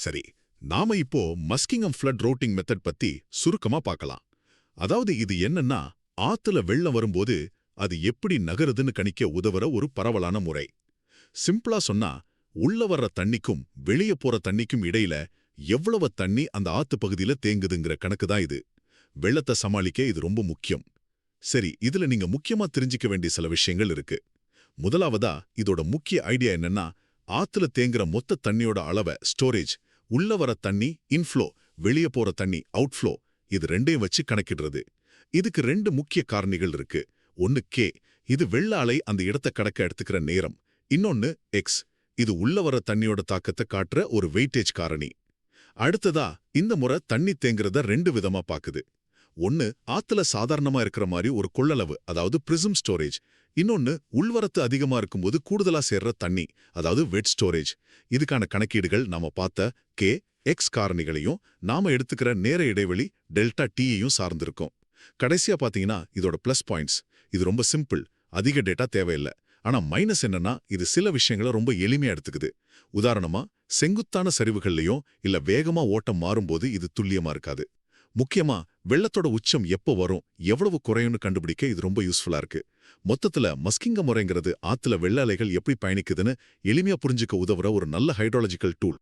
சரி, நாம இப்போ மஸ்கிங்ஹாம் ஃப்ளட் ரூட்டிங் மெத்தட் பத்தி சுருக்கமா பார்க்கலாம். அதாவது இது என்னன்னா, ஆத்துல வெள்ளம் வரும்போது அது எப்படி நகருதுன்னு கணிக்க உதவுற ஒரு பரவலான முறை. சிம்பிளா சொன்னா, உள்ள வர்ற தண்ணிக்கும் வெளியே போற தண்ணிக்கும் இடையில எவ்வளவு தண்ணி அந்த ஆத்து பகுதியில தேங்குதுங்கிற கணக்கு தான் இது. வெள்ளத்தை சமாளிக்க இது ரொம்ப முக்கியம். சரி, இதுல நீங்க முக்கியமா தெரிஞ்சுக்க வேண்டிய சில விஷயங்கள் இருக்கு. முதலாவதா இதோட முக்கிய ஐடியா என்னன்னா, ஆத்துல தேங்குற மொத்த தண்ணியோட அளவை ஸ்டோரேஜ், உள்ள வர தண்ணி இன்ஃப்ளோ, வெளியே போற தண்ணி அவுட்ஃப்ளோ, இது ரெண்டையும் வச்சு கணக்கிடுறது. இதுக்கு ரெண்டு முக்கிய காரணிகள் இருக்கு. ஒன்னு கே, இது வெள்ள அலை அந்த இடத்தை கடக்க எடுத்துக்கிற நேரம். இன்னொன்னு எக்ஸ், இது உள்ள வர தண்ணியோட தாக்கத்தை காட்டுற ஒரு வெயிட்டேஜ் காரணி. அடுத்ததா இந்த முறை தண்ணி தேங்குறத ரெண்டு விதமா பாக்குது. ஒன்னு ஆத்துல சாதாரணமா இருக்கிற மாதிரி ஒரு கொள்ளளவு, அதாவது பிரிசம் ஸ்டோரேஜ். இன்னொன்னு உள்வரத்து அதிகமா இருக்கும்போது கூடுதலா சேர்ற தண்ணி, அதாவது வெட் ஸ்டோரேஜ். இதுக்கான கணக்கீடுகள் நாம பார்த்த கே, எக்ஸ் காரணிகளையும் நாம எடுத்துக்கிற நேர இடைவெளி டெல்டா டீயையும் சார்ந்திருக்கும். கடைசியா பாத்தீங்கன்னா இதோட பிளஸ் பாயிண்ட்ஸ். இது ரொம்ப சிம்பிள், அதிக டேட்டா தேவையில்லை. ஆனா மைனஸ் என்னன்னா, இது சில விஷயங்களை ரொம்ப எளிமையா எடுத்துக்குது. உதாரணமா, செங்குத்தான சரிவுகள்லயும் இல்ல வேகமா ஓட்டம் மாறும்போது இது துல்லியமா இருக்காது. முக்கியமா வெள்ளத்தோட உச்சம் எப்போ வரும், எவ்வளவு குறையும்னு கண்டுபிடிக்க இது ரொம்ப யூஸ்ஃபுல்லா இருக்கு. மொத்தத்துல மஸ்கிங்ஹாம் முறைங்கிறது ஆத்துல வெள்ள அலைகள் எப்படி பயணிக்குதுன்னு எளிமையா புரிஞ்சுக்க உதவுற ஒரு நல்ல ஹைட்ராலஜிக்கல் டூல்.